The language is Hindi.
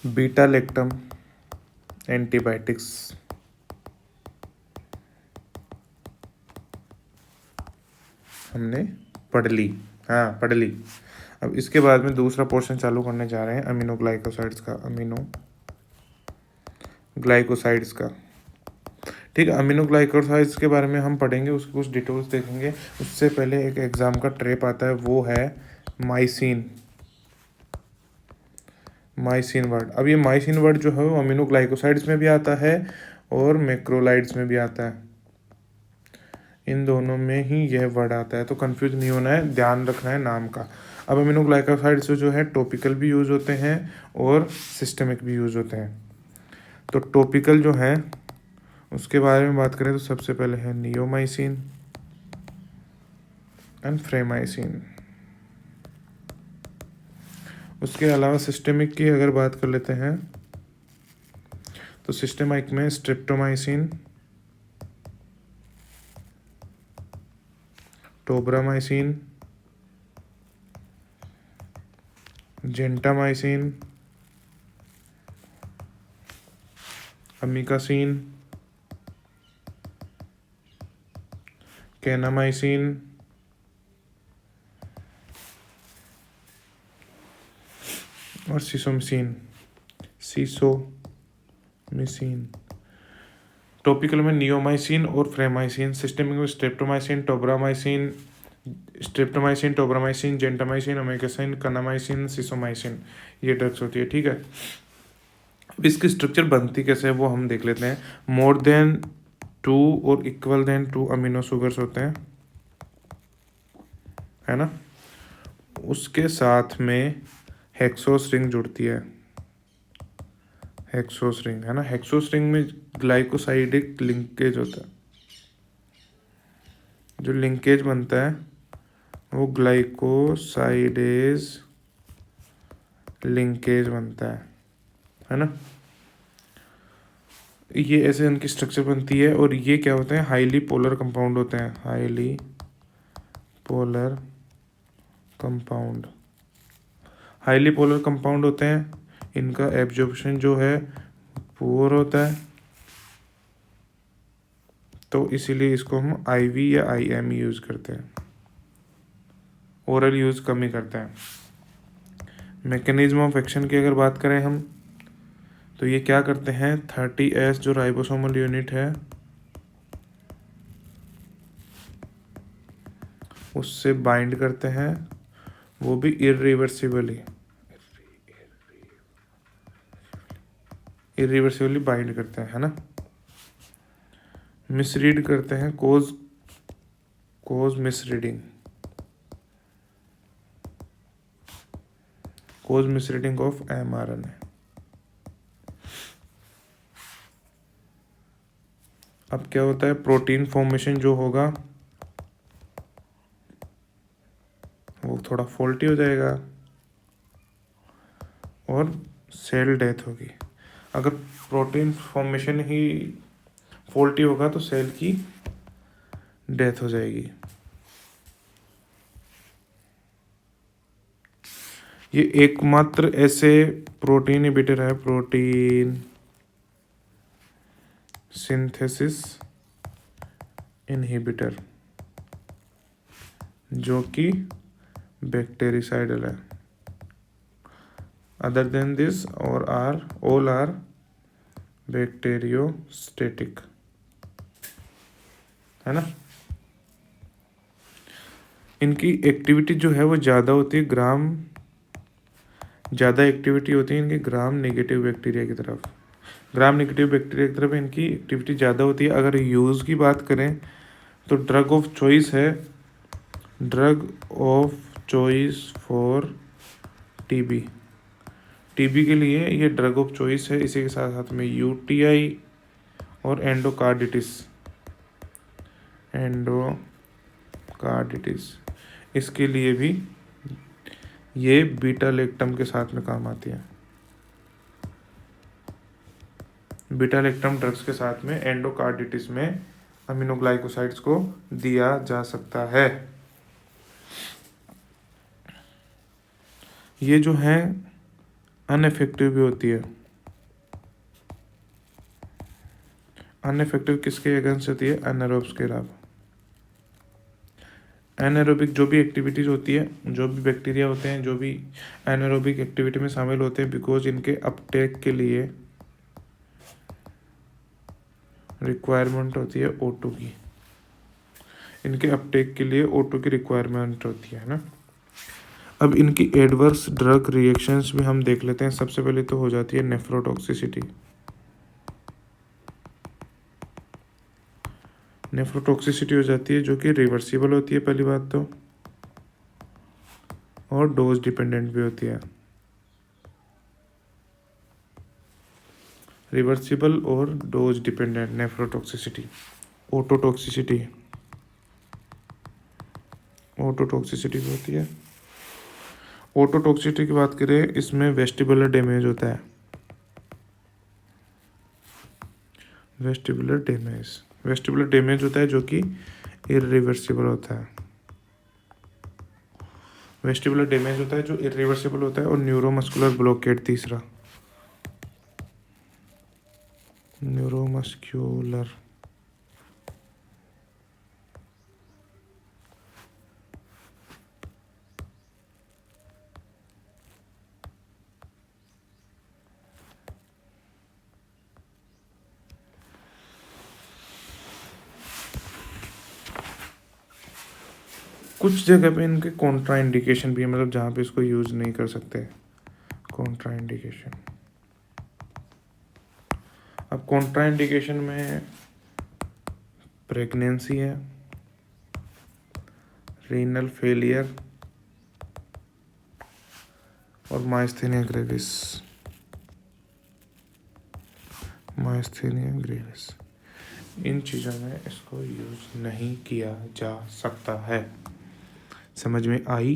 बीटा लैक्टम एंटीबायोटिक्स हमने पढ़ ली, हाँ पढ़ ली। अब इसके बाद में दूसरा पोर्शन चालू करने जा रहे हैं अमीनोग्लाइकोसाइड्स का, ठीक है। अमीनोग्लाइकोसाइड्स के बारे में हम पढ़ेंगे, उसके कुछ डिटेल्स देखेंगे। उससे पहले एक एग्जाम का ट्रेप आता है, वो है माइसिन वर्ड। अब ये माइसिन वर्ड जो है वो अमीनोग्लाइकोसाइड्स में भी आता है और मैक्रोलाइड्स में भी आता है, इन दोनों में ही यह वर्ड आता है, तो कंफ्यूज नहीं होना है, ध्यान रखना है नाम का। अब अमीनोग्लाइकोसाइड्स जो है टॉपिकल भी यूज होते हैं और सिस्टमिक भी यूज होते हैं। तो टॉपिकल जो है उसके बारे में बात करें तो सबसे पहले है नियोमाइसिन एंड फ्रेमाइसिन। उसके अलावा सिस्टमिक की अगर बात कर लेते हैं तो सिस्टमिक में streptomycin, tobramycin, gentamicin, amikacin, kanamycin, और सीसोमिसिन। टॉपिकल में नियोमाइसिन और फ्रेमाइसिन, सिस्टमिक में streptomycin, tobramycin, gentamicin, amikacin, kanamycin, sisomicin, ये ड्रग्स होती है, ठीक है। अब इसकी स्ट्रक्चर बनती कैसे है वो हम देख लेते हैं। मोर देन 2 और इक्वल देन 2 अमीनो शुगर्स होते हैं, है ना। उसके साथ में हेक्सोस रिंग जुड़ती है, हेक्सोस रिंग, है ना। हेक्सोस रिंग में ग्लाइकोसाइडिक लिंकेज होता है, जो लिंकेज बनता है वो ग्लाइकोसाइडेज लिंकेज बनता है ना। ये ऐसे इनकी स्ट्रक्चर बनती है और ये क्या होते हैं, हाईली पोलर कंपाउंड होते हैं, हाईली पोलर कंपाउंड होते हैं। इनका एब्जॉर्प्शन जो है पुअर होता है, तो इसीलिए इसको हम आईवी या आईएम यूज़ करते हैं, ओरल यूज़ कम ही करते हैं। मैकेनिज्म ऑफ एक्शन की अगर बात करें हम तो ये क्या करते हैं, 30S जो राइबोसोमल यूनिट है उससे बाइंड करते हैं, वो भी इरिवर्सिबली बाइंड करते हैं, है ना। मिसरीड करते हैं, कोज मिसरीडिंग ऑफ mRNA। अब क्या होता है, प्रोटीन फॉर्मेशन जो होगा वो थोड़ा फॉल्टी हो जाएगा और सेल डेथ होगी। अगर प्रोटीन फॉर्मेशन ही फॉल्टी होगा तो सेल की डेथ हो जाएगी। ये एकमात्र ऐसे प्रोटीन इनहिबिटर है, प्रोटीन सिंथेसिस इनहिबिटर, जो कि बैक्टीरिसाइडल है। अदर देन दिस और ऑल आर बैक्टीरियोस्टेटिक, है ना। इनकी एक्टिविटी जो है वो ज़्यादा होती है, ज़्यादा एक्टिविटी होती है इनकी ग्राम नेगेटिव बैक्टीरिया की तरफ, इनकी एक्टिविटी ज़्यादा होती है। अगर यूज़ की बात करें तो drug of choice for TB के लिए ये ड्रग ऑफ चॉइस है। इसी के साथ साथ में यूटीआई और एंडोकार्डिटिस इसके लिए भी ये बीटा लैक्टम के साथ में काम आती है। बीटा लैक्टम ड्रग्स के साथ में एंडोकार्डिटिस में अमीनोग्लाइकोसाइड्स को दिया जा सकता है। ये जो है अनइफेक्टिव भी होती है, अनइफेक्टिव किसके अगेंस्ट होती है? एनारोब्स के खिलाफ। एनारोबिक जो भी एक्टिविटीज़ होती है, जो भी बैक्टीरिया होते हैं, जो भी एनारोबिक एक्टिविटी में शामिल होते हैं, बिकॉज इनके अपटेक के लिए रिक्वायरमेंट होती है O2 की। इनके अपटेक के लिए O2 की रिक्वायरमेंट होती है ना। अब इनकी एडवर्स ड्रग रिएक्शंस भी हम देख लेते हैं। सबसे पहले तो हो जाती है नेफ्रोटॉक्सिसिटी। नेफ्रोटॉक्सिसिटी हो जाती है जो कि रिवर्सिबल होती है पहली बात तो, और डोज डिपेंडेंट भी होती है। रिवर्सिबल और dose dependent nephrotoxicity. Ototoxicity, ototoxicity होती है। ओटोटॉक्सिसिटी की बात करें, इसमें वेस्टिबुलर डैमेज होता है। वेस्टिबुलर डैमेज होता है जो कि इरिवर्सिबल होता है। वेस्टिबुलर डैमेज होता है जो इरिवर्सिबल होता है। और न्यूरोमस्कुलर ब्लॉकेट तीसरा, न्यूरोमस्कुलर कुछ जगह पे इनके कॉन्ट्रा इंडिकेशन भी है, मतलब जहाँ पे इसको यूज नहीं कर सकते। कॉन्ट्रा इंडिकेशन, अब कॉन्ट्रा इंडिकेशन में प्रेगनेंसी है, रीनल फेलियर और माइस्थेनिया ग्रेविस। इन चीज़ों में इसको यूज नहीं किया जा सकता है। समझ में आई?